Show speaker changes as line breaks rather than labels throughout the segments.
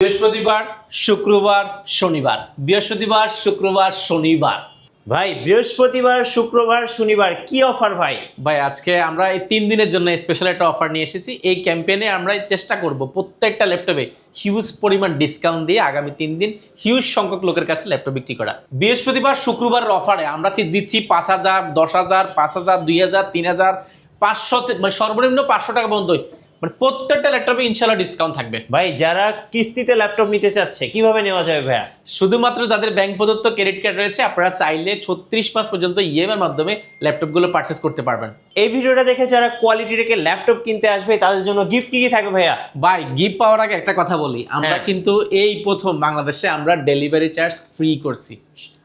বৃহস্পতিবার শুক্রবার শনিবার বৃহস্পতিবার শুক্রবার শনিবার
ভাই বৃহস্পতিবার শুক্রবার শনিবার কি অফার ভাই?
ভাই আজকে আমরা এই 3 দিনের জন্য স্পেশাল একটা অফার নিয়ে এসেছি। এই ক্যাম্পেইনে আমরা চেষ্টা করব প্রত্যেকটা ল্যাপটপে হিউজ পরিমাণ ডিসকাউন্ট দিয়ে আগামী 3 দিন হিউজ সংখ্যক লোকের কাছে ল্যাপটপ বিক্রি করা। বৃহস্পতিবার শুক্রবারের অফারে আমরা দিচ্ছি 5,000, 10,000, 5,000, 2,000, 3,000, 500, মানে সর্বনিম্ন 500 টাকা পর্যন্ত, মানে প্রত্যেকটা ল্যাপটপে ইনশাআল্লাহ ডিসকাউন্ট থাকবে।
ভাই যারা কিস্তিতে ল্যাপটপ নিতে চাচ্ছে কিভাবে নেওয়া যাবে ভাইয়া?
শুধুমাত্র যাদের ব্যাংক প্রদত্ত ক্রেডিট কার্ড রয়েছে আপনারা চাইলে 36 মাস পর্যন্ত ইএমআই এর মাধ্যমে ল্যাপটপগুলো পারচেস করতে পারবেন।
এই ভিডিওটা দেখে যারা কোয়ালিটি রেখে ল্যাপটপ কিনতে আসবে তাদের জন্য গিফট কি থাকবে ভাইয়া?
ভাই গিফট পাওয়ার আগে একটা কথা বলি, আমরা কিন্তু এই প্রথম বাংলাদেশে আমরা ডেলিভারি চার্জ ফ্রি করছি।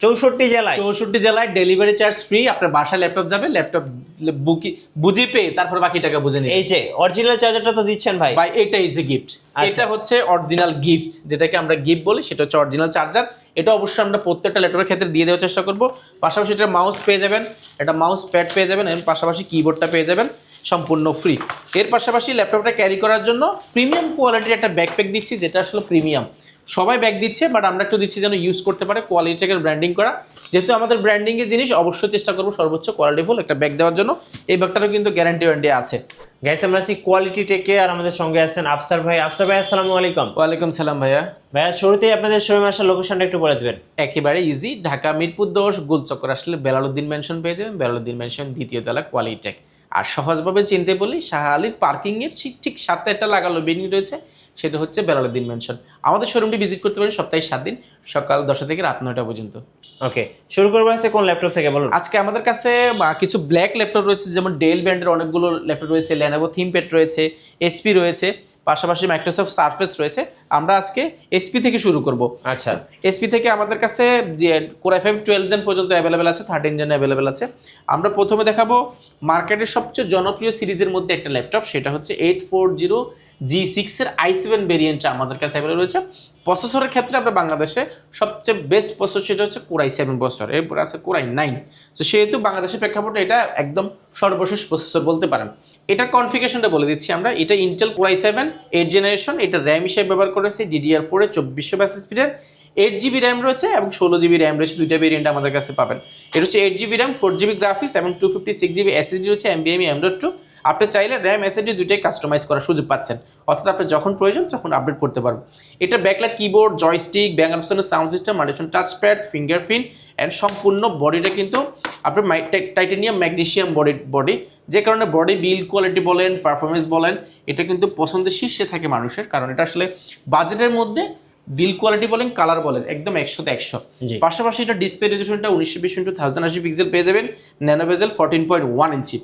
64 জেলায় ডেলিভারি চার্জ ফ্রি। আপনার বাসায় ল্যাপটপ যাবে, ল্যাপটপ বুঝে পেয়ে তারপর বাকি টাকা বুঝে নিয়ে।
এই যে অরিজিনাল চার্জারটা তো দিচ্ছেন ভাই।
ভাই এটাই যে গিফট, এটা হচ্ছে অরিজিনাল গিফট, যেটাকে আমরা গিফট বলি, সেটা হচ্ছে অরিজিনাল চার্জার। এটা অবশ্যই আমরা প্রত্যেকটা ল্যাপটপের ক্ষেত্রে দিয়ে দেওয়ার চেষ্টা করব। পাশাপাশি এটা মাউস পেয়ে যাবেন, এটা মাউস প্যাড পেয়ে যাবেন, এর পাশাপাশি কিবোর্ডটা পেয়ে যাবেন সম্পূর্ণ ফ্রি। এর পাশাপাশি ল্যাপটপটা ক্যারি করার জন্য প্রিমিয়াম কোয়ালিটির একটা ব্যাকপ্যাক দিচ্ছি, যেটা আসলে প্রিমিয়াম। সবাই ব্যাগ দিচ্ছে, বাট আমরা একটু দিচ্ছি যেন ইউজ করতে পারে, কোয়ালিটি চেকের ব্র্যান্ডিং করা। যেহেতু আমাদের ব্র্যান্ডিংয়ের জিনিস, অবশ্যই চেষ্টা করবো সর্বোচ্চ কোয়ালিটিফুল একটা ব্যাগ দেওয়ার জন্য। এই ব্যাগটারও কিন্তু গ্যারান্টি ওয়ারেন্টি আছে।
গাইস আমরা আছি কোয়ালিটি টেকে, আর আমাদের সঙ্গে আছেন আফসার ভাই। আফসার ভাই আসসালামু আলাইকুম।
ওয়ালাইকুম সালাম ভাইয়া।
ভাইয়া শুরুতেই আপনাদের শোরুমে আসার লোকেশনটা একটু বলে দেবেন।
একেবারে ইজি, ঢাকা মিরপুর 10 গোলচক্কর আসলে বেলালউদ্দিন মেনশন পেয়ে যাবেন। বেলালউদ্দিন মেনশন দ্বিতীয় তলা কোয়ালিটি টেক। আর সহজভাবে চিনতে বলি, শাহ আলীর পার্কিংয়ের ঠিক সাথে একটা লাগালো বিল্ডিং রয়েছে, সেটা হচ্ছে বেলালউদ্দিন মেনশন। আমাদের শোরুমটি ভিজিট করতে পারেন সপ্তাহে 7 দিন, সকাল 10টা থেকে রাত 9টা পর্যন্ত।
ওকে, শুরু করবো আজকে কোন ল্যাপটপ থেকে বলুন?
আজকে আমাদের কাছে কিছু ব্ল্যাক ল্যাপটপ রয়েছে, যেমন ডেল ব্র্যান্ডের অনেকগুলো ল্যাপটপ রয়েছে, লেনোভো থিমপ্যাড রয়েছে, এসপি রয়েছে, পাশাপাশি মাইক্রোসফট সারফেস রয়েছে। আমরা আজকে এসপি থেকে শুরু করব।
আচ্ছা,
এসপি থেকে আমাদের কাছে যে কোর i5 12 জেন পর্যন্ত অ্যাভেলেবেল আছে, 13 জেন অ্যাভেলেবেল আছে। আমরা প্রথমে দেখাবো মার্কেটের সবচেয়ে জনপ্রিয় সিরিজের মধ্যে একটা ল্যাপটপ, সেটা হচ্ছে 840G6 এর i7 ভেরিয়েন্টটা আমাদের কাছে অ্যাভেলেবেল রয়েছে। প্রসেসরের ক্ষেত্রে আমরা বাংলাদেশে সবচেয়ে বেস্ট প্রসেসর সেটা হচ্ছে কোর i7 প্রসেসর, এরপর আছে কোর i9। তো সেহেতু বাংলাদেশের প্রেক্ষাপটে এটা একদম সর্বশেষ প্রসেসর বলতে পারেন। এটার কনফিগারেশনটা বলে দিচ্ছি আমরা। এটা ইন্টেল কোর i7 8 জেনারেশন। এটা র্যাম হিসেবে ব্যবহার করেছে DDR4 এর 2400 ব্যাস স্পিডের। 8GB র্যাম রয়েছে এবং 16GB র্যাম রয়েছে, দুইটা ভেরিয়েন্ট আমাদের কাছে পাবেন। এটা হচ্ছে 8GB র্যাম, 4GB গ্রাফিক্স এবং 256GB SSD রয়েছে, NVMe M.2। আপনি চাইলে র্যাম SSD দুইটাই কাস্টমাইজ করার সুযোগ পাচ্ছেন, অর্থাৎ আপনি যখন প্রয়োজন তখন আপডেট করতে পারবেন। এটা ব্যাকলাইট কিবোর্ড, জয়স্টিক, ব্যাং অপশনের sound system, multifunction touchpad, fingerprint and সম্পূর্ণ বডিটা কিন্তু আপনার টাইটানিয়াম ম্যাগনেসিয়াম বডি, যে কারণে বডি বিল্ড কোয়ালিটি বলেন, পারফরমেন্স বলেন, এটা কিন্তু পছন্দের শীর্ষে থাকে মানুষের, কারণ এটা আসলে বাজেটের মধ্যে বিল কোয়ালিটি বলেন, কালার বলেন, একদম 100তে 100। পাশাপাশি এটা ডিসপ্লে রেজোলিউশনটা 1920x1080 পিক্সেল পেয়ে যাবেন, ন্যানো বেজেল 14.1 ইঞ্চি।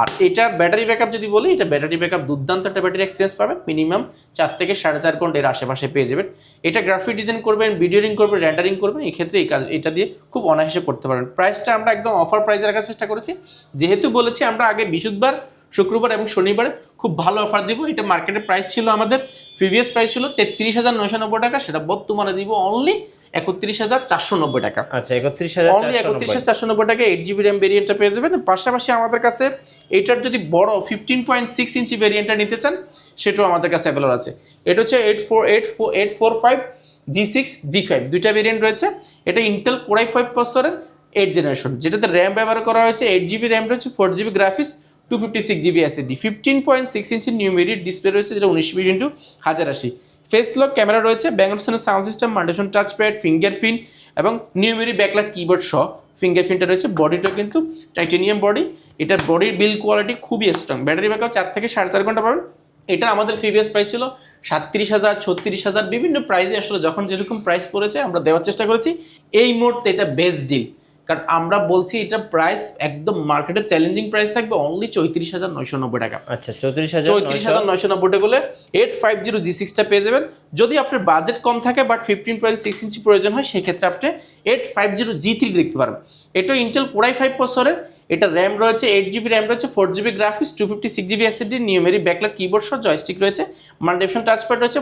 আর এটার ব্যাটারি ব্যাকআপ যদি বলি, এটা ব্যাটারি ব্যাকআপ দুর্দান্ত একটা ব্যাটারি এক্সপিরিয়েন্স পাবেন, মিনিমাম 4 থেকে 4.5 ঘন্টা এর আশেপাশে পেয়ে যাবেন। এটা গ্রাফিক ডিজাইন করবেন, ভিডিওরিং করবেন, রেন্ডারিং করবেন, এই ক্ষেত্রে এই কাজ এটা দিয়ে খুব অনায়াসে করতে পারবেন। প্রাইসটা আমরা একদম অফার প্রাইসে রাখার চেষ্টা করেছি, যেহেতু বলেছি আমরা আগে বৃহস্পতিবার, শুক্রবার এবং শনিবারে খুব ভালো অফার দিব। এটা মার্কেটের প্রাইস ছিল, আমাদের প্রিভিয়াস প্রাইস ছিল 33,990 টাকা, সেটা বর্তমানে দিব অনলি 31,490 টাকা।
আচ্ছা, 31,490
টাকা 8GB র্যাম ভেরিয়েন্টটা পেয়ে যাবেন। পাশাপাশি আমাদের কাছে এটার যদি বড় 15.6 ইঞ্চি ভেরিয়েন্টটা নিতে চান, সেটাও আমাদের কাছে অ্যাভেলেবল আছে। এটা হচ্ছে 845G6 G5 দুইটা ভেরিয়েন্ট রয়েছে। এটা ইন্টেল কোর i5 প্রসেসরের 8 জেনারেশন, যেটাতে র্যাম ব্যবহার করা হয়েছে 8GB র্যাম রয়েছে, 4GB গ্রাফিক্স, 256GB SSD, 15.6 ইঞ্চি নিউমেরিক ডিসপ্লে রয়েছে, যেটা 1920x1080। ফেস লক ক্যামেরা রয়েছে, ব্যাং অপশনের sound system, multifunction touchpad, fingerprint এবং নিউমেরিক ব্যাকলাইট কিবোর্ড সহ ফিঙ্গারপ্রিন্টটা রয়েছে। বডিটা কিন্তু টাইটানিয়াম বডি, এটার বডির বিল্ড কোয়ালিটি খুবই স্ট্রং। ব্যাটারি ব্যাকআপ 4 থেকে 4.5 ঘন্টা পাবেন। এটা আমাদের প্রিভিয়াস প্রাইস ছিল 37,000, 36,000, বিভিন্ন প্রাইসে আসলে যখন যেরকম প্রাইস পড়েছে আমরা দেওয়ার চেষ্টা করেছি। এই মুহূর্তে এটা বেস্ট ডিল, কারণ আমরা বলছি এটা প্রাইস একদম মার্কেটের চ্যালেঞ্জিং প্রাইস থাকবে অনলি 34,990 টাকা।
আচ্ছা, 34,990
টাকা বলে 850G6টা পেয়ে যাবেন। যদি আপনার বাজেট কম থাকে বাট 15.6 ইঞ্চি প্রয়োজন হয়, সেক্ষেত্রে আপনি 850G3 দেখতে পারবেন। এটা ইন্টেল কোর i5 প্রসেসরের, এটা র্যাম রয়েছে 8GB র্যাম রয়েছে, 4GB graphics, 256GB SSD, numeric backlight keyboard সহ জয়স্টিক রয়েছে, মাল্টিফাংশন টাচপ্যাড রয়েছে,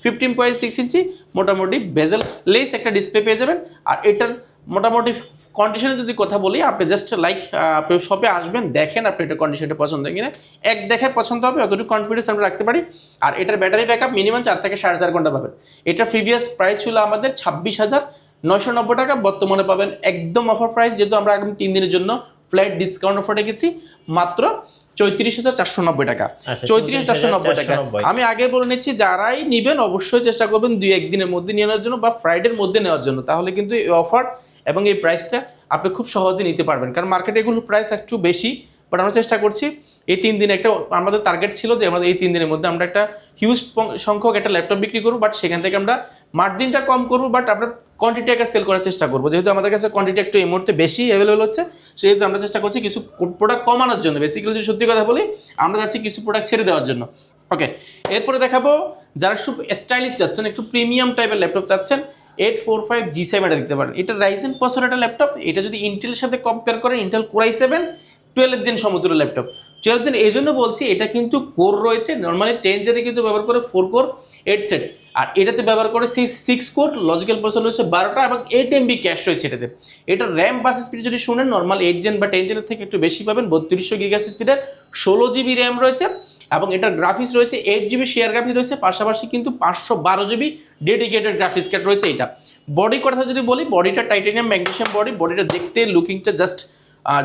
15.6 ইঞ্চি মোটামুটি বেজেল লেস একটা ডিসপ্লে পেয়ে যাবেন। আর এটার মোটামুটি কন্ডিশনের যদি কথা বলি, আপনি জাস্ট লাইক আপনি শপে আসবেন, দেখেন আপনি এটা কন্ডিশনটা পছন্দ কিনা, এক দেখে পছন্দ হবে, অতটুকু কনফিডেন্স আমরা রাখতে পারি। আর এটার ব্যাটারি ব্যাকআপ মিনিমাম 4 থেকে 4.5 ঘন্টা পাবেন। এটা প্রিভিয়াস প্রাইস ছিল আমাদের 26,990 টাকা, বর্তমানে পাবেন একদম অফার প্রাইস, যেহেতু আমরা আগামী 3 দিনের জন্য ফ্ল্যাট ডিসকাউন্ট অফার রেখেছি, মাত্র 34,490 টাকা। 34,490 টাকা। আমি আগে বলে নিচ্ছি, যারাই নেবেন অবশ্যই চেষ্টা করবেন 2-1 দিনের মধ্যে নিয়ে নেওয়ার জন্য বা ফ্রাইডের মধ্যে নেওয়ার জন্য, তাহলে কিন্তু এই অফার এবং এই প্রাইসটা আপনি খুব সহজে নিতে পারবেন। কারণ মার্কেটে এগুলোর প্রাইস একটু বেশি, বাট আমরা চেষ্টা করছি এই 3 দিনে একটা, আমাদের টার্গেট ছিল যে আমাদের এই 3 দিনের মধ্যে আমরা একটা হিউজ সংখ্যক একটা ল্যাপটপ বিক্রি করবো, বাট সেখান থেকে আমরা মার্জিনটা কম করবো, বাট আমরা কোয়ান্টিটি একটা সেল করার চেষ্টা করবো। যেহেতু আমাদের কাছে কোয়ান্টিটি একটু এই মুহূর্তে বেশি অ্যাভেলেবল হচ্ছে, সেহেতু আমরা চেষ্টা করছি কিছু প্রোডাক্ট কমানোর জন্য। বেসিক্যালি যদি সত্যি কথা বলি, আমরা যাচ্ছি কিছু প্রোডাক্ট ছেড়ে দেওয়ার জন্য। ওকে, এরপরে দেখাবো যারা খুব স্টাইলিশ চাচ্ছেন, একটু প্রিমিয়াম টাইপের ল্যাপটপ চাচ্ছেন, 845 G7 এটা দেখতে পারেন। এটা রাইজেন প্রসেসর একটা ল্যাপটপ। এটা যদি ইন্টেলের সাথে কম্পেয়ার করেন, ইন্টেল কোর i7 12 জেন সমতুল্য ল্যাপটপ। 12 জেন এই জন্য বলছি, এটা কিন্তু কোর রয়েছে, নর্মালি 10 জেনে কিন্তু ব্যবহার করে 4 কোর 8 থ্রেড, আর এটাতে ব্যবহার করে 6 কোর লজিক্যাল প্রসেসর রয়েছে 12টা, এবং 8 MB ক্যাশ রয়েছে এটাতে। এটা র্যাম বাস স্পিড যদি শুনেন, নর্মাল 8 জেন বা 10 জেনের থেকে একটু বেশি পাবেন, 3200 গিগাস স্পিডের 16 GB র্যাম রয়েছে, এবং এটার গ্রাফিক্স রয়েছে 8 GB শেয়ার গ্রাফিক্স রয়েছে, পাশাপাশি কিন্তু 512 GB ডেডিকেটেড গ্রাফিক্স কার্ড রয়েছে। এটা বডি কথা যদি বলি, বডিটা টাইটানিয়াম ম্যাগনেসিয়াম বডি, বডিটা দেখতে লুকিংটা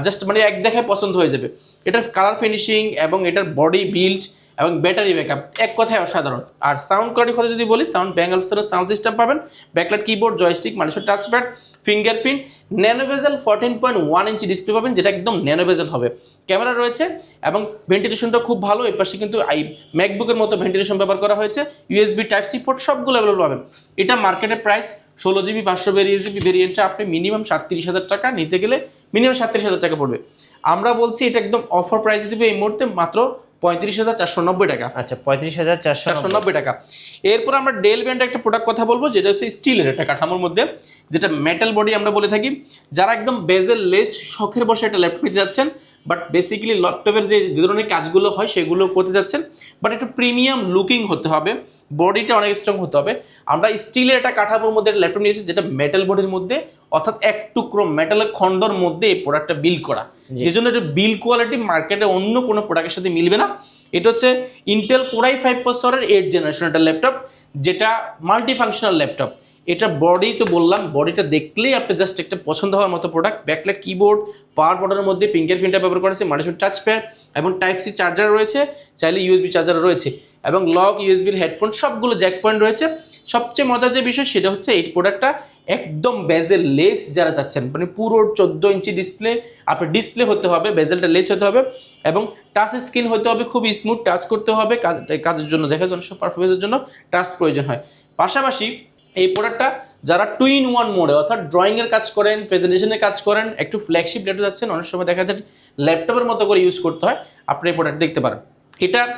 জাস্ট মানে এক দেখায় পছন্দ হয়ে যাবে। এটার কালার ফিনিশিং এবং এটার বডি বিল্ড এবং ব্যাটারি ব্যাকআপ এক কথায় অসাধারণ। আর সাউন্ড কোয়ালিটির কথা যদি বলি, সাউন্ড ব্যাঙ্গলসের সাউন্ড সিস্টেম পাবেন, ব্যাকলাইট কিবোর্ড, জয়স্টিক, মানুষের touchpad, fingerprint, nano bezel 14.1 inch display পাবেন, যেটা একদম ন্যানোভেজেল হবে। ক্যামেরা রয়েছে এবং ভেন্টিলেশনটা খুব ভালো। এর পাশে কিন্তু ম্যাকবুকের মতো ভেন্টিলেশন ব্যবহার করা হয়েছে, USB টাইপ-C পোর্ট সবগুলো অ্যাভেলেবল পাবেন। এটা মার্কেটের প্রাইস 16 GB 512 GB ভেরিয়েন্টটা আপনি মিনিমাম 37,000 টাকা, নিতে গেলে মিনিমাম 37,000 টাকা পড়বে। আমরা বলছি এটা একদম অফার প্রাইস দিবে এই মুহূর্তে মাত্র 35,490 টাকা।
আচ্ছা, 35,490
টাকা। এরপর আমরা ডেল ব্র্যান্ডের একটা প্রোডাক্ট কথা বলবো, যেটা হচ্ছে স্টিলের একটা কাঠামোর মধ্যে, যেটা মেটাল বডি আমরা বলে থাকি। যারা একদম বেজেল লেস শখের বসে একটা ল্যাপটপ নিতে যাচ্ছেন, বাট বেসিক্যালি ল্যাপটপের যে ধরনের কাজগুলো হয় সেগুলো করতে যাচ্ছেন, বাট একটু প্রিমিয়াম লুকিং হতে হবে, বডিটা অনেক স্ট্রং হতে হবে, আমরা স্টিলের একটা কাঠামোর মধ্যে একটা ল্যাপটপ নিয়েছি, যেটা মেটাল বডির মধ্যে, অর্থাৎ এক টুকরো মেটালের খণ্ডর মধ্যে এই প্রোডাক্টটা বিল্ড করা। যে জন্য এটা বিল্ড কোয়ালিটি মার্কেটে অন্য কোনো প্রোডাক্টের সাথে মিলবে না। এটা হচ্ছে ইন্টেল কোর i5 প্রসেসরের 8 জেনারেশন একটা ল্যাপটপ, যেটা মাল্টি ফাংশনাল ল্যাপটপ। এটা বডি তো বললাম, বডিটা দেখলেই আপনি জাস্ট একটা পছন্দ হওয়ার মতো প্রোডাক্ট। ব্যাকলাইট কিবোর্ড, পাওয়ার বটনের মধ্যে ফিঙ্গারপ্রিন্টটা ব্যবহার করেছে, মানুষের টাচপ্যাড এবং টাইপ-C চার্জার রয়েছে, চাইলে USB চার্জার রয়েছে, এবং লক, USB হেডফোন সবগুলো জ্যাক পয়েন্ট রয়েছে। সবচেয়ে মজার যে বিষয় সেটা হচ্ছে এই প্রোডাক্টটা একদম বেজেল লেস যারা চাচ্ছেন, মানে পুরো 14 ইঞ্চি ডিসপ্লে, আপনার ডিসপ্লে হতে হবে, বেজেলটা লেস হতে হবে, এবং টাচ স্ক্রিন হতে হবে, খুব স্মুথ টাচ করতে হবে, কাজের জন্য দেখা যায় সব পারফরমেন্সের জন্য টাচ প্রয়োজন হয়। পাশাপাশি এই প্রোডাক্টটা যারা 2-in-1 মোডে, অর্থাৎ ড্রয়িংয়ের কাজ করেন, প্রেজেন্টেশনের কাজ করেন, একটু ফ্ল্যাগশিপ ল্যাপটপ যাচ্ছেন, অনেক সময় দেখা যায় ল্যাপটপের মতো করে ইউজ করতে হয়, আপনি এই প্রোডাক্ট দেখতে পারেন। এটার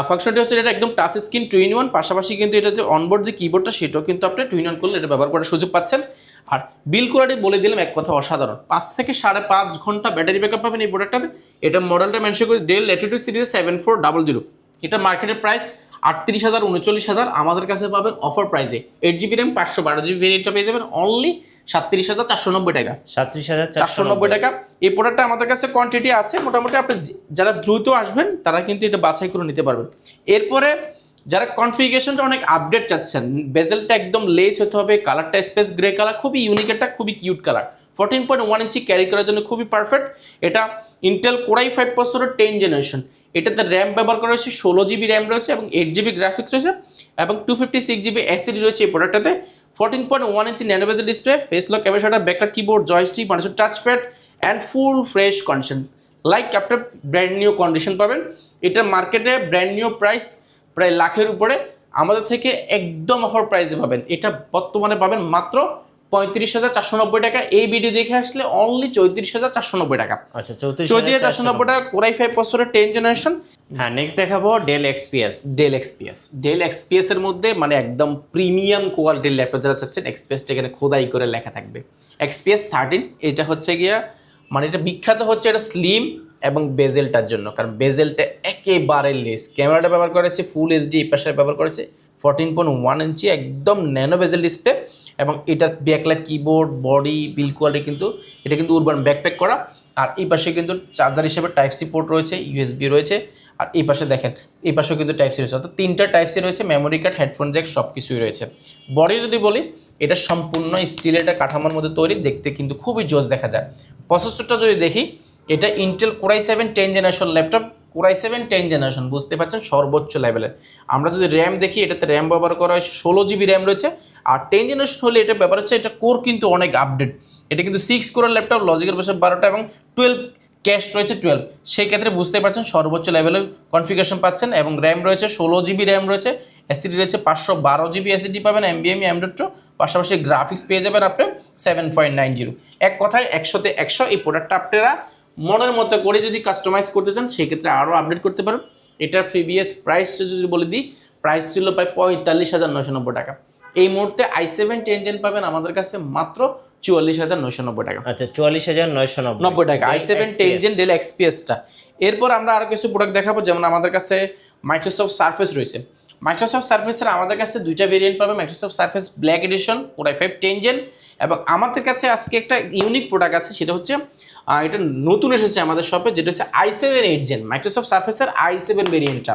ফাংশনটি হচ্ছে এটা একদম টাচ স্ক্রিন 2-in-1, পাশাপাশি কিন্তু এটা যে অনবোর্ড যে কিবোর্ডটা সেটাও কিন্তু আপনি 2-in-1 করলে এটা ব্যবহার করার সুযোগ পাচ্ছেন। আর বিল কোয়ালিটি বলে দিলাম এক কথা অসাধারণ, 5 থেকে 5.5 ঘন্টা ব্যাটারি ব্যাকআপ পাবেন এই প্রোডাক্টটাতে। এটা মডেলটা মেনশন করে ডেল ল্যাটিটিউড সিরিজ 7400। এটা মার্কেটের প্রাইস 38,000 39,000, আমাদের কাছে পাবেন অফার প্রাইসে 8 GB র্যাম 512 GB ভেরিয়েন্টটা পেয়ে যাবেন অনলি 37,490 টাকা। 37,490 টাকা। এই প্রোডাক্টটা আমাদের কাছে কোয়ান্টিটি আছে মোটামুটি, আপনি যারা দ্রুত আসবেন তারা কিন্তু এটা বাছাই করে নিতে পারবেন। এরপরে যারা কনফিগারেশনটা অনেক আপডেট চাচ্ছেন, বেজেলটা একদম লেস হতে হবে, কালারটা স্পেস গ্রে কালার, খুবই ইউনিক, একটা খুবই কিউট কালার, 14.1 ইঞ্চি ক্যারি করার জন্য খুবই পারফেক্ট। এটা ইন্টেল কোর i5 প্রসেসরের 10 জেনারেশন। এটাতে র্যাম ব্যবহার করা হয়েছে, 16 GB র্যাম রয়েছে এবং 8 GB গ্রাফিক্স রয়েছে, এবং 256 GB SSD রয়েছে এই প্রোডাক্টটাতে। 14.1 inch nano bezel display, face lock camera, backlight keyboard, joystick, মানুষের touchpad, and full fresh condition, like আপনার ব্র্যান্ড নিউ কন্ডিশন পাবেন। এটা মার্কেটে ব্র্যান্ড নিউ প্রাইস প্রায় লাখের উপরে, আমাদের থেকে একদম অফার প্রাইসে পাবেন। এটা বর্তমানে পাবেন মাত্র 35,490 টাকা। এই ভিডিও দেখে আসলে অনলি 34,490 টাকা।
আচ্ছা,
34,490 টাকা কোর i5 প্রসেসরের 10 জেনারেশন।
হ্যাঁ, নেক্সট দেখাবো ডেল XPS।
ডেল XPS এর মধ্যে মানে একদম প্রিমিয়াম কোয়ালিটির ল্যাপটপ যারা চাচ্ছেন, XPS এখানে খোদাই করে লেখা থাকবে XPS 13। এটা হচ্ছে গিয়া মানে এটা বিখ্যাত হচ্ছে এটা স্লিম এবং বেজেলটার জন্য, কারণ বেজেলটা একেবারে লেস, ক্যামেরাটা ব্যবহার করেছে ফুল HD, এই পাশে ব্যবহার করেছে 14.1 ইঞ্চি একদম ন্যানো বেজেল ডিসপ্লে, এবং এটার ব্যাকলাইট কিবোর্ড বডি বিল কোয়ালিটি কিন্তু এটা কিন্তু উরবান ব্যাকপ্যাক করা। আর এই পাশে কিন্তু চার্জার হিসেবে টাইপ সি পোর্ট রয়েছে, ইউএসবি রয়েছে। আর এই পাশে দেখেন এই পাশেও কিন্তু টাইপ সি রয়েছে, অর্থাৎ 3টা টাইপ সি রয়েছে, মেমোরি কার্ড, হেডফোন জ্যাক সব কিছুই রয়েছে। বডি যদি বলি এটা সম্পূর্ণ স্টিলের একটা কাঠামোর মধ্যে তৈরি, দেখতে কিন্তু খুবই জোস দেখা যায়। প্রসেসরটা যদি দেখি এটা Intel Core i7 10 generation laptop, Core i7 10 generation, বুঝতে পারছেন সর্বোচ্চ লেভেলের। আমরা যদি র্যাম দেখি এটাতে র্যাম ব্যবহার করা হয়েছে 16 জিবি র্যাম রয়েছে। আর 10 জেনারেশন হলে এটা ব্যাপার হচ্ছে এটা কোর কিন্তু অনেক আপডেট, এটা কিন্তু 6 কোরের ল্যাপটপ, লজিকের বসে 12টা এবং 12 ক্যাশ রয়েছে 12। সেই ক্ষেত্রে বুঝতে পারছেন সর্বোচ্চ লেভেলের কনফিগারেশন পাচ্ছেন এবং র্যাম রয়েছে 16 জিবি র্যাম রয়েছে, এসএসডি রয়েছে 512 জিবি এসএসডি পাবেন, NVMe M.2, পাশাপাশি গ্রাফিক্স পেয়ে যাবেন আপনি 7.90। এক কথায় 100তে 100 এই প্রোডাক্টটা আপনারা মনের মতো করে যদি কাস্টমাইজ করতে চান সেক্ষেত্রে আরও আপডেট করতে পারেন। এটার প্রিভিয়াস প্রাইসটা যদি বলে দিই, প্রাইস ছিল প্রায় 45,990 টাকা। এই মুহূর্তে i7 10 জেন পাবেন আমাদের কাছে মাত্র 44,990 টাকা।
আচ্ছা 44,990
টাকা i7 10 জেন ডেল এক্সপিএসটা। এরপর আমরা আরও কিছু প্রোডাক্ট দেখাবো, যেমন আমাদের কাছে মাইক্রোসফট সারফেস রয়েছে। মাইক্রোসফট সারফেসের আমাদের কাছে 2টা ভেরিয়েন্ট পাবে, Microsoft Surface black edition, Core i5 10 gen. এবং আমাদের কাছে আজকে একটা ইউনিক প্রোডাক্ট আছে, সেটা হচ্ছে এটা নতুন এসেছে আমাদের শপে, যেটা হচ্ছে i7 8 জেন, মাইক্রোসফট সারফেসের i7 ভেরিয়েন্টটা।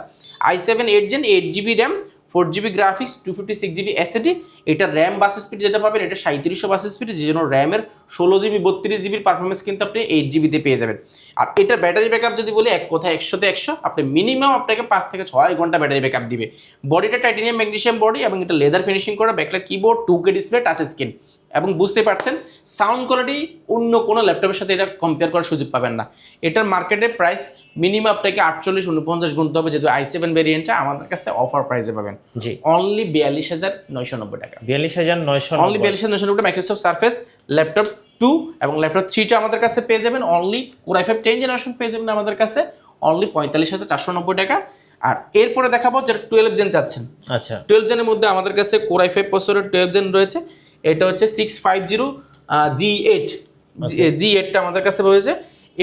i7 8 gen, 8 GB RAM, 4 GB graphics, 256 GB SSD. এটা র্যাম বাস স্পিড যেটা পাবেন এটা 3700 বাস স্পিড, যে জন্য র্যামের 16 জিবি 32 জিবির পারফরমেন্স কিন্তু আপনি 8 জিবিতে পেয়ে যাবেন। আর এটার ব্যাটারি ব্যাকআপ যদি বলি এক কথায় 100তে 100, আপনি মিনিমাম আপনাকে 5 থেকে 6 ঘন্টা ব্যাটারি ব্যাকআপ দিবে। বডিটা টাইটেনিয়াম ম্যাগনেসিয়াম বডি এবং এটা লেদার ফিনিশিং করা, backlight keyboard, 2K display, touch screen. এবং বুঝতে পারছেন সাউন্ড কোয়ালিটি অন্য কোনো ল্যাপটপের সাথে এটা কম্পেয়ার করার সুযোগ পাবেন না। এটার মার্কেটে প্রাইস মিনিমাম আপনাকে 48-49 গুনতে হবে, যেহেতু i7 ভেরিয়েন্টটা আমাদের কাছে অফার প্রাইসে পাবেন
জি
অনলি 42,990 টাকা।
42,990
অনলি 42,990 টাকা মাইক্রোসফট সারফেস ল্যাপটপ 2 এবং ল্যাপটপ 3টা আমাদের কাছে পেয়ে যাবেন অনলি। Core i5 10 জেনারেশন পেয়ে যাবেন আমাদের কাছে অনলি 45,490 টাকা। আর এরপরে দেখাবো যেটা 12 জেন চাচ্ছেন।
আচ্ছা
12 জেনের মধ্যে আমাদের কাছে Core i5 প্রসেসরের 12 জেন রয়েছে, এটা হচ্ছে 650 G8 G8টা আমাদের কাছে রয়েছে।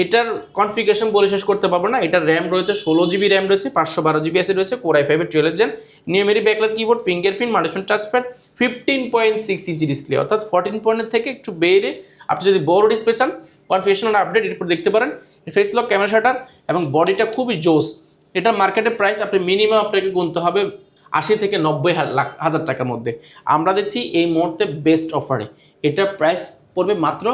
এটার কনফিগারেশন বলে শেষ করতে পারবো না। এটার র্যাম রয়েছে 16 জিবি র্যাম রয়েছে, 512 জিবি এসএসডি রয়েছে, Core i5 এর 12 gen, numeric backlight keyboard, fingerprint, multifunction touchpad, 15.6 inch display, অর্থাৎ 14 পয়েন্টের থেকে একটু বেড়ে আপনি যদি বড় ডিসপ্লে চান কনফিগারেশন আপডেট এরপর দেখতে পারেন। ফেস লক, ক্যামেরা শাটার এবং বডিটা খুবই জোস। এটার মার্কেটের প্রাইস আপনি মিনিমাম আপনাকে গুনতে হবে 80 থেকে 90 হাজার টাকার মধ্যে। আমরা দিচ্ছি এই মুহূর্তে বেস্ট অফারে, এটা প্রাইস পড়বে মাত্র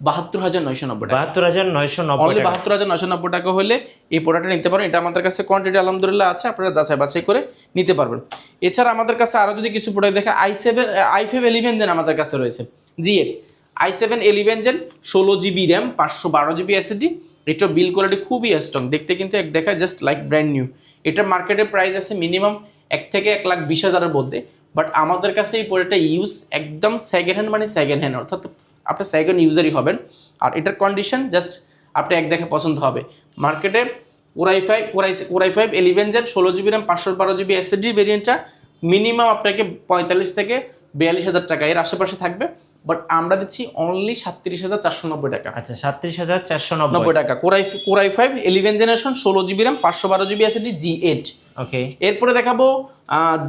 72,990 টাকা।
72,990
অনলি
টাকা।
72,990 টাকা হলে এই প্রোডাক্টটা নিতে পারেন। এটা আমাদের কাছে কোয়ান্টিটি আলহামদুলিল্লাহ আছে, আপনারা যাচাই বাছাই করে নিতে পারবেন। এছাড়া আমাদের কাছে আরও যদি কিছু প্রোডাক্ট দেখা, i5 11 জেন আমাদের কাছে রয়েছে, G8 i7 11 gen, 16 GB RAM, 512 GB SSD. এটা বিল কোয়ালিটি খুবই স্ট্রং, দেখতে কিন্তু এক দেখা জাস্ট লাইক ব্র্যান্ড নিউ। এটার মার্কেটের প্রাইস আছে মিনিমাম 1 থেকে 1,20,000-এর মধ্যে, বাট আমাদের কাছে এই প্রোডাক্টটা ইউজ একদম সেকেন্ড হ্যান্ড, মানে সেকেন্ড হ্যান্ড, অর্থাৎ আপনি সেকেন্ড ইউজারই হবেন। আর এটার কন্ডিশন জাস্ট আপনি এক দেখে পছন্দ হবে। মার্কেটে Core i5 11 gen, 16 GB RAM, 512 GB SSD ভেরিয়েন্টটা মিনিমাম আপনাকে 45 থেকে 42,000 টাকা এর আশেপাশে থাকবে, বাট আমরা দিচ্ছি অনলি 37,490 টাকা।
আচ্ছা 37,490
টাকা। Core i5 11 generation, 16 GB RAM, 512 GB SSD, G8।
ওকে
এরপরে দেখাবো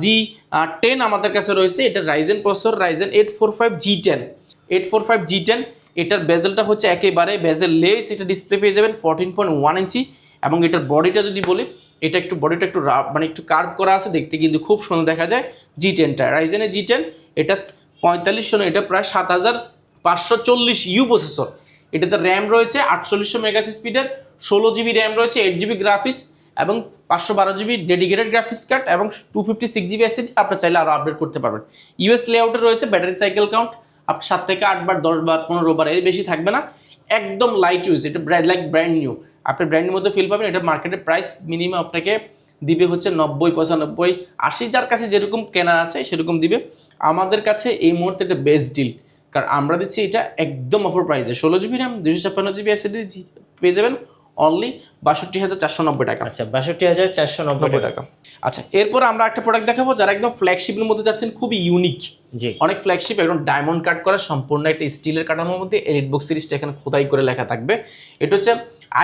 G10 আমাদের কাছে রয়েছে। এটা রাইজেন প্রসেসর, রাইজেন 845 G10। এটার বেজেলটা হচ্ছে একেবারে বেজেল লেস, এটা ডিসপ্লে পেয়ে যাবেন 14.1 ইঞ্চি। এবং এটার বডিটা যদি বলি, এটা বডিটা একটু মানে একটু কার্ভ করা আছে, দেখতে কিন্তু খুব সুন্দর দেখা যায়। G10টা রাইজেনের G10, এটা 4500, এটা প্রায় 7,540 ইউ প্রসেসর। এটাতে র্যাম রয়েছে 4800 মেগা স্পিডের, 16 জিবি র্যাম রয়েছে, 8 জিবি গ্রাফিক্স এবং 512 জিবি ডেডিকেটেড গ্রাফিক্স কার্ড এবং 256 জিবি এসএসডি। আপনার চাইলে আরও আপডেট করতে পারবেন। ইউএস লেআউটে রয়েছে, ব্যাটারি সাইকেল কাউন্ট আপনি 7 থেকে 8 বার, 10 বার, 15 বার, এর বেশি থাকবে না। একদম লাইট ইউজ, এটা লাইক ব্র্যান্ড নিউ, আপনি ব্র্যান্ডের মধ্যে ফিল পাবেন। এটা মার্কেটের প্রাইস মিনিমাম আপনাকে দিবে হচ্ছে 90, 95, 80, যার কাছে যেরকম কেনা আছে সেরকম দিবে। আমাদের কাছে এই মুহূর্তে এটা বেস্ট ডিল, কারণ আমরা দিচ্ছি এটা একদম অফার প্রাইসে। 16 জিবি র্যাম, 256 জিবি এসএসডি পেয়ে যাবেন অনলি 62,490 টাকা।
আচ্ছা 62,490
টাকা। আচ্ছা এরপর আমরা একটা প্রোডাক্ট দেখাবো যারা একদম ফ্ল্যাগশিপের মধ্যে যাচ্ছেন, খুবই ইউনিক,
জি
অনেক ফ্ল্যাগশিপ, একদম ডায়মন্ড কাট করা, সম্পূর্ণ একটা স্টিলের কাঠামোর মধ্যে এলিটবুক সিরিজটা এখানে খোদাই করে লেখা থাকবে। এটা হচ্ছে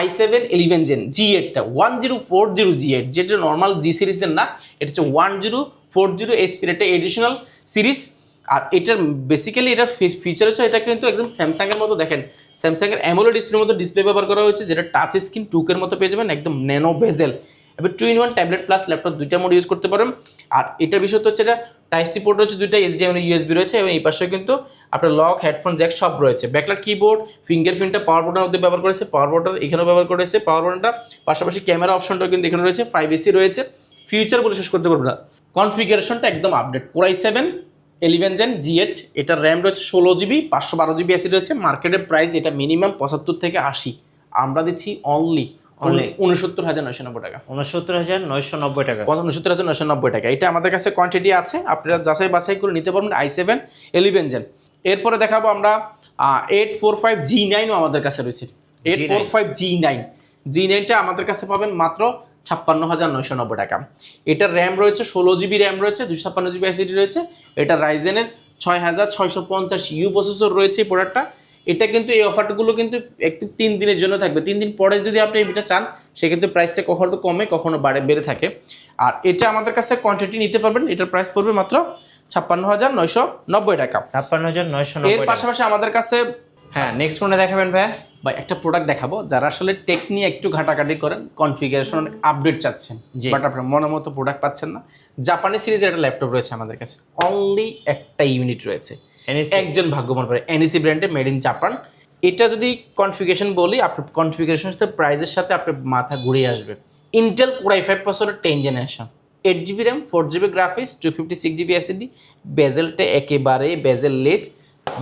i7 11 জেন G8টা 1040 G8, যেটা নর্মাল জি সিরিজের না, এটা হচ্ছে 1040 HP, এটা এডিশনাল সিরিজ। আর এটার বেসিক্যালি এটার ফিচার হচ্ছে এটা কিন্তু একদম স্যামসাংয়ের মতো, দেখেন স্যামসাংয়ের অ্যামোলেড ডিসপ্লের মতো ডিসপ্লে ব্যবহার করা হয়েছে, যেটা টাচ স্ক্রিন টুকের মতো পেয়ে যাবেন, একদম ন্যানো বেজেল। এবার 2-in-1 ট্যাবলেট প্লাস ল্যাপটপ দুইটা মোড ইউজ করতে পারেন। আর এটার বিষয় হচ্ছে এটা টাইপ সি পোর্ট রয়েছে দুইটা, HDMI USB রয়েছে, এবং এই পাশে কিন্তু আপনার লক, হেডফোন জ্যাক সব রয়েছে। ব্যাকলাইট কিবোর্ড, ফিঙ্গারপ্রিন্টটা পাওয়ার বাটনের মধ্যে ব্যবহার করেছে, পাওয়ার বাটন এখানেও ব্যবহার করেছে, পাওয়ার বাটনটা পাশাপাশি ক্যামেরা অপশনটাও কিন্তু এখানে রয়েছে, 5AC রয়েছে। ফিউচার বলে শেষ করতে পারবো না, কনফিগারেশনটা একদম update. Core i7 11 Gen G8, এটার র্যাম রয়েছে 16GB, 512GB অ্যাসিড রয়েছে। মার্কেটের প্রাইস এটা মিনিমাম 75 থেকে 80, আমরা দিচ্ছি অনলি 69,990 টাকা।
69,990 টাকা।
69,990 টাকা। এটা আমাদের কাছে কোয়ান্টিটি আছে, আপনারা যাচাই বাছাই করে নিতে পারবেন। i7 11 Gen। এরপরে দেখাবো আমরা 845 G9 ও আমাদের কাছে রয়েছে। 845 G9টা আমাদের কাছে পাবেন মাত্র 56,990 টাকা। এটার র্যাম রয়েছে 16GB র্যাম রয়েছে, 256GB অ্যাসিডি রয়েছে। এটা রাইজেনের 6650U প্রসেসর রয়েছে এই প্রোডাক্টটা। এটা কিন্তু এই অফারগুলো কিন্তু একটু 3 দিনের জন্য থাকবে, 3 দিন পরে যদি আপনি এটা চান সেক্ষেত্রে প্রাইসটা কখনো কমে কখনো বেড়ে থাকে। আর এটা আমাদের কাছে কোয়ান্টিটি নিতে পারবেন, এটার প্রাইস পড়বে মাত্র 56,990 টাকা।
56,990।
এর পাশাপাশি আমাদের কাছে
হ্যাঁ, নেক্সট কোনটা দেখাবেন ভাই?
বা একটা প্রোডাক্ট দেখাবো যারা আসলে টেক নিয়ে একটু ঘাটাঘাটি করেন, কনফিগারেশন অনেক আপডেট চাচ্ছেন, বাট আপনার মনের মতো প্রোডাক্ট পাচ্ছেন না। জাপানি সিরিজের একটা ল্যাপটপ রয়েছে আমাদের কাছে, অনলি একটা ইউনিট রয়েছে, একজন ভাগ্যবান পারে, এনইসি ব্র্যান্ডে, মেড ইন জাপান। এটা যদি কনফিগারেশন বলি, আপনার কনফিগারেশনের সাথে প্রাইসের সাথে আপনার মাথা ঘুরিয়ে আসবে। ইন্টেল Core i5 প্রসেসরের 10 generation, 8GB RAM, 4GB graphics, 256GB SSD, বেজেলটা একেবারে বেজেললেস,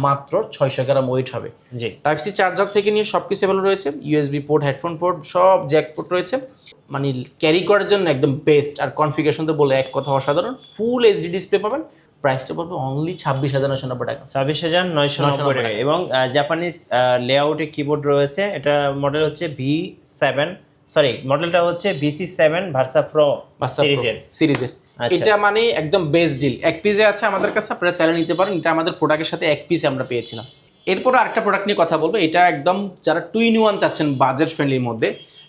মাত্র 600 গ্রাম ওয়েট হবে।
জি,
টাইপ সি চার্জার থেকে নিয়ে সব কিছু ভালো রয়েছে, USB পোর্ট, হেডফোন পোর্ট, সব জ্যাক পোর্ট রয়েছে, মানে ক্যারি করার জন্য একদম বেস্ট। আর কনফিগারেশন তো বলে এক কথা অসাধারণ। ফুল এইচডি ডিসপ্লে পাবেন, প্রাইসটা পড়বে অনলি 26,990 টাকা।
26,990 টাকা। এবং জাপানিজ লেআউটে কিবোর্ড রয়েছে। এটা মডেল হচ্ছে মডেলটা হচ্ছে VC7 ভার্সা প্রো
সিরিজের। এটা মানে একদম বেস্ট ডিল, এক পিসে আছে আমাদের কাছে, আপনারা চাইলে নিতে পারেন। এটা আমাদের প্রোডাক্টের সাথে এক পিসে আমরা পেয়েছিলাম। এরপর আরেকটা প্রোডাক্ট নিয়ে কথা বলবো, এটা একদম যারা 2-in-1 চাচ্ছেন বাজেট ফ্রেন্ডলির মধ্যে,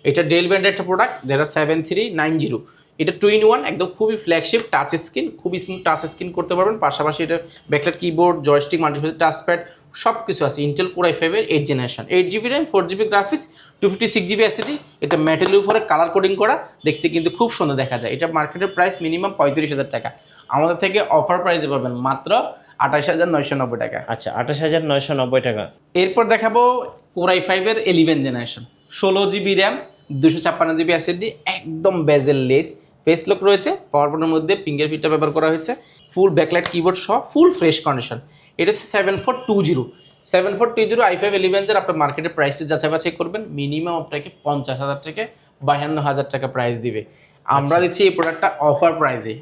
এটা ডেল ব্র্যান্ডের একটা প্রোডাক্ট, যেটা 7390। এটা 2-in-1 একদম খুবই ফ্ল্যাগশিপ, টাচ স্ক্রিন, খুবই স্মুথ টাচ স্ক্রিন করতে পারবেন। পাশাপাশি এটা ব্যাকলাইট কিবোর্ড, জয়স্টিক, মাল্টিপ্যাড টাচপ্যাড সব কিছু আছে। ইন্টেল Core i5 এর 8 generation, 8GB RAM, 4GB graphics, 256GB SSD. এটা মেটালের উপরে কালার কোডিং করা, দেখতে কিন্তু খুব সুন্দর দেখা যায়। এটা মার্কেটের প্রাইস মিনিমাম 35,000 টাকা, আমাদের থেকে অফার প্রাইসে পাবেন মাত্র 28,990 টাকা।
আচ্ছা, 28,990 টাকা।
এরপর দেখাবো Core i5 এর 11 generation, 16GB RAM, 256GB SSD, একদম বেজেললেস, ফেস লক রয়েছে, পাওয়ার বাটনের মধ্যে ফিঙ্গারপ্রিন্টটা ব্যবহার করা হয়েছে, ফুল ব্যাকলাইট কিবোর্ড সহ ফুল ফ্রেশ কন্ডিশন। এটা হচ্ছে 7420 i5 11 এর আপনার মার্কেটের প্রাইসটা যাচাই বাছাই করবেন, মিনিমাম আপনাকে 50,000 থেকে 52,000 টাকা প্রাইস দিবে। আমরা দিচ্ছি এই প্রোডাক্টটা অফার প্রাইসে,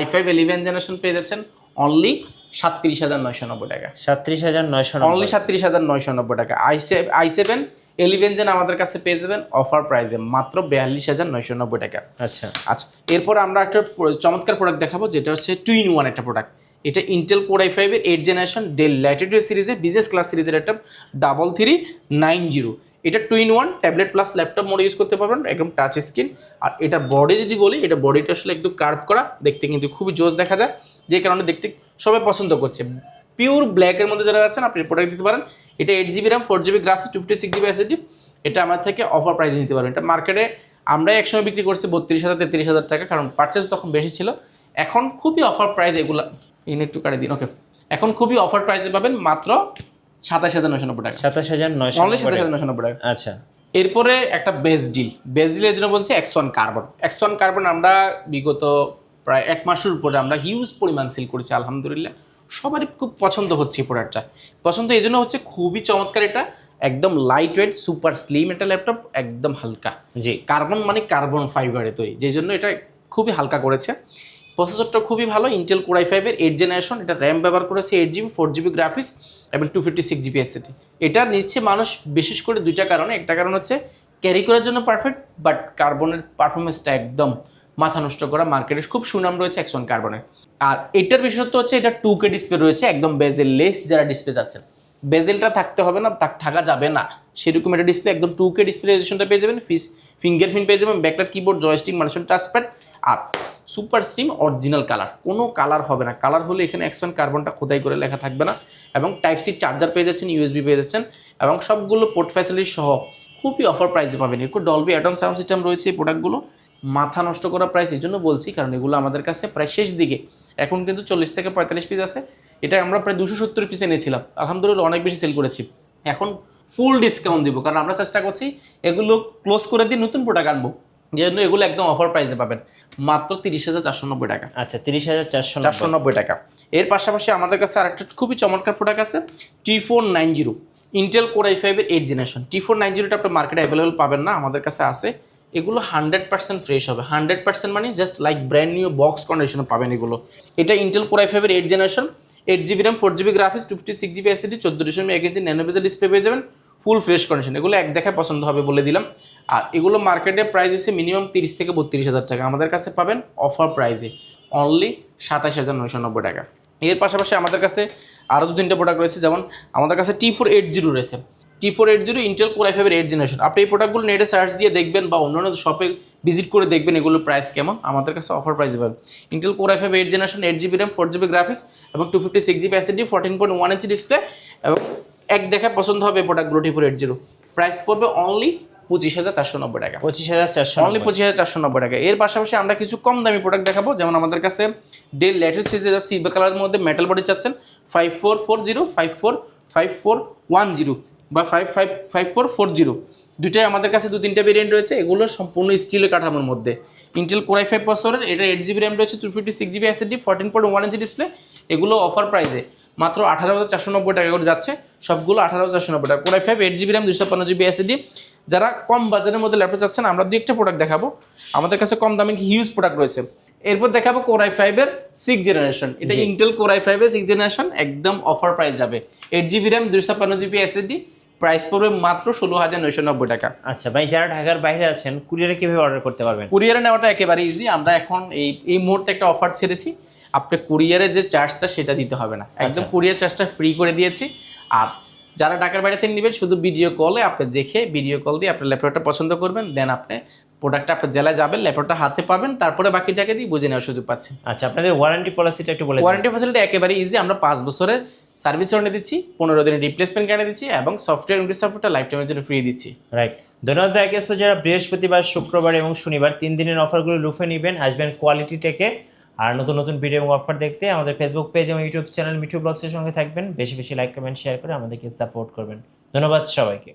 i5 11 জেনারেশন পেয়ে যাচ্ছেন অনলি 37,990 টাকা।
37,990,
অনলি 37,990 টাকা। i7 11 জেন আমাদের কাছে পেয়ে যাবেন অফার প্রাইসে মাত্র 42,990 টাকা।
আচ্ছা,
এরপর আমরা একটা চমৎকার প্রোডাক্ট দেখাবো, যেটা হচ্ছে 2-in-1 একটা প্রোডাক্ট। এটা ইন্টেল Core i5 এর 8 জেনারেশন, ডেল ল্যাটিটিউড সিরিজের বিজনেস ক্লাস সিরিজের একটা 3390। এটা 2-in-1 tablet plus laptop mode use করতে পারবেন, একদম টাচ স্ক্রিন। আর এটা বডি যদি বলি, এটা বডিটা আসলে একদম কার্ভ করা, দেখতে কিন্তু খুবই জোস দেখা যায়, যে কারণে দেখতে সবাই পছন্দ করছে। পিওর ব্ল্যাকের মধ্যে যারা যাচ্ছেন আপনি প্রোডাক্ট দিতে পারেন। এটা 8GB RAM, 4GB graphics, 256GB SSD. এটা আমার থেকে অফার প্রাইসে নিতে পারবেন। এটা মার্কেটে আমরা একসময় বিক্রি করছি 32,000 33,000 টাকা, কারণ পারচেজ তখন বেশি ছিল। এখন খুবই অফার প্রাইস, এগুলা একটু কাটে দিন, ওকে। এখন খুবই অফার প্রাইসে পাবেন মাত্র 27,990 টাকা।
27,990
টাকা।
আচ্ছা,
এরপরে একটা বেস্ট ডিলের জন্য বলছি X1 কার্বন। আমরা বিগত প্রায় 1 মাসের উপরে আমরা হিউজ পরিমাণ সেল করেছি, আলহামদুলিল্লাহ সবারই খুব পছন্দ হচ্ছে এই প্রোডাক্টটা। পছন্দ এই জন্য হচ্ছে, খুবই চমৎকার, এটা একদম লাইট ওয়েট, সুপার স্লিম একটা ল্যাপটপ, একদম হালকা।
জি,
কার্বন মানে কার্বন ফাইবারে তৈরি, যেই জন্য এটা খুবই হালকা করেছে। প্রসেসরটা খুবই ভালো, ইন্টেল Core i5 এর 8 জেনারেশন। এটা র্যাম ব্যবহার করেছে 8GB, 4GB গ্রাফিক্স এবং 256GB এসএসডি। এটা নিচ্ছে মানুষ বিশেষ করে দুইটা কারণে। একটা কারণ হচ্ছে ক্যারি করার জন্য পারফেক্ট, বাট কার্বনের পারফরমেন্সটা একদম মাথা নষ্ট করা, মার্কেটে খুব সুনাম রয়েছে X1 কার্বনের। আর এটার বিশেষত্ব হচ্ছে এটা 2K ডিসপ্লে রয়েছে, একদম বেজেললেস। যারা ডিসপ্লে যাচ্ছেন, বেজেলটা থাকতে হবে না, থাকা যাবে না, সেরকম একটা ডিসপ্লে, একদম 2K ডিসপ্লে রেজোলিউশনটা পেয়ে যাবেন, ফিঙ্গারপ্রিন্ট পেয়ে যাবেন, ব্যাকলাইট কিবোর্ড, জয়স্টিক, মাল্টিশন টাচপ্যাড, আর সুপার স্লিম অরিজিনাল কালার, কোনো কালার হবে না, কালার হলে এখানে X1 কার্বনটা খোদাই করে লেখা থাকবে না, এবং টাইপ সি চার্জার পেয়ে যাচ্ছেন, USB পেয়ে যাচ্ছেন, এবং সবগুলো পোর্ট ফ্যাসিলিটি সহ খুবই অফার প্রাইসে পাবেন। একটু ডলবি অ্যাটম সাউন্ড সিস্টেম রয়েছে এই প্রোডাক্টগুলো, মাথা নষ্ট করা প্রাইস এই জন্য বলছি কারণ এগুলো আমাদের কাছে প্রায় শেষ দিকে, এখন কিন্তু 40 থেকে 45 পিস আছে, এটা আমরা প্রায় 270 পিস এনেছিলাম, আলহামদুলিল্লাহ অনেক বেশি সেল করেছি, এখন ফুল ডিসকাউন্ট দিব কারণ আমরা চেষ্টা করছি এগুলো ক্লোজ করে দিয়ে নতুন প্রোডাক্ট আনবো, যে জন্য এগুলো একদম অফার প্রাইসে পাবেন মাত্র 30,490 টাকা।
আচ্ছা 30,490
টাকা। এর পাশাপাশি আমাদের কাছে আরেকটা খুবই চমৎকার প্রোডাক্ট আছে, T490 ইন্টেল কোর i5 এর 8th জেনারেশন। T490টা আপনি মার্কেটে অ্যাভেলেবল পাবেন না, আমাদের কাছে আছে। এগুলো 100% ফ্রেশ হবে, 100% মানে just like brand new box কন্ডিশনে পাবেন এগুলো। এটা ইন্টেল কোর i5 এর 8th generation, 8GB RAM, 4GB graphics, 256GB SSD, 14.1 ইঞ্চি ন্যানো বেজেল ডিসপ্লে পেয়ে যাবেন, ফুল ফ্রেশ কন্ডিশন। এগুলো এক দেখায় পছন্দ হবে বলে দিলাম। আর এগুলো মার্কেটের প্রাইস হচ্ছে মিনিমাম 30 থেকে 32,000 টাকা, আমাদের কাছে পাবেন অফার প্রাইসে অনলি 27,990 টাকা। এর পাশাপাশি আমাদের কাছে আরও 2-3টা প্রোডাক্ট রয়েছে, যেমন আমাদের কাছে T480 রয়েছে, T480 ইন্টেল কোর i5 এর 8th জেনারেশন। আপনি এই প্রোডাক্টগুলো নেটে সার্চ দিয়ে দেখবেন বা অন্যান্য শপে ভিজিট করে দেখবেন এগুলোর প্রাইস কেমন, আমাদের কাছে অফার প্রাইসে পাবেন। Intel core i5 8th generation, 8GB RAM, 4GB graphics এবং 256GB SSD, 14.1 ইঞ্চি ডিসপ্লে, এবং এক দেখায় পছন্দ হবে এই প্রোডাক্টগুলো। T480 প্রাইস পড়বে অনলি 25,490 টাকা,
25,490
অনলি 25,490 টাকা। এর পাশাপাশি আমরা কিছু কম দামি প্রোডাক্ট দেখাবো, যেমন আমাদের কাছে ডেল লেটেস্ট সিরিজের সিলভার কালারের মধ্যে মেটাল বডি চাচ্ছেন 5440, 5410 বা 5440, দুইটাই আমাদের কাছে 2-3টা ভেরিয়েন্ট রয়েছে। এগুলো সম্পূর্ণ স্টিলের কাঠামোর মধ্যে, ইন্টেল কোর i5 প্রসেসরের, এটা 8GB RAM রয়েছে, 256GB SSD, 14.1 ইঞ্চি ডিসপ্লে। এগুলো অফার প্রাইসে মাত্র 18,490 টাকা করে যাচ্ছে, সবগুলো 18,490 টাকা। Core i5 8GB RAM, 256GB SSD। যারা কম বাজারের মধ্যে ল্যাপটপ চাচ্ছেন, আমরা 2-1টা প্রোডাক্ট দেখাবো, আমাদের কাছে কম দামে হিউজ প্রোডাক্ট রয়েছে। এরপর দেখাবো কোর i5 এর 6th জেনারেশন, এটা ইন্টেল কোর i5 এর 6th জেনারেশন, একদম অফার প্রাইস যাবে, 8GB RAM, 256GB SSD, price পড়বে মাত্র 16,990 টাকা।
আচ্ছা ভাই, যারা ঢাকার বাইরে আছেন কুরিয়ারে কিভাবে অর্ডার করতে পারবেন?
কুরিয়ারে নেওয়াটা একেবারে ইজি, আমরা এখন এই মুহূর্তে একটা অফার ছেড়েছি, আপনি কুরিয়ারে যে চার্জটা সেটা দিতে হবে না, একদম কুরিয়ার চার্জটা ফ্রি করে দিয়েছি। আর যারা ঢাকার বাইরে থেকে নেবেন, শুধু ভিডিও কলে আপনি দেখে ভিডিও কল দিয়ে আপনার ল্যাপটপটা পছন্দ করবেন, দেন আপনি প্রোডাক্টটা আপনার জেলায় যাবেন, ল্যাপটপটা হাতে পাবেন, তারপরে বাকি টাকা দিয়ে বুঝে নেওয়ার সুযোগ পাচ্ছেন।
আচ্ছা, আপনাদের ওয়ারেন্টি পলিসিটা একটু বলে দিন।
ওয়ারেন্টি ফ্যাসিলিটি একেবারে ইজি, আমরা 5 বছরের সার্ভিস ওয়ারেন্টি দিচ্ছি, 15 দিনের রিপ্লেসমেন্ট গ্যারান্টি দিচ্ছি, এবং সফটওয়্যার ইনক্রিজ সাপোর্টটা লাইফ টাইমের জন্য ফ্রি দিচ্ছি।
রাইট, ধন্যবাদ ভাই। সো যারা বৃহস্পতিবার, শুক্রবার এবং শনিবার 3 দিনের অফারগুলো লুফে নেবেন, আসবেন কোয়ালিটি টেকে। আর নতুন নতুন ভিডিও এবং অফার দেখতে আমাদের ফেসবুক পেজ এবং ইউটিউব চ্যানেল মিঠু ব্লগসের সঙ্গে থাকবেন। বেশি বেশি লাইক, কমেন্ট, শেয়ার করে আমাদেরকে সাপোর্ট করবেন। ধন্যবাদ সবাইকে।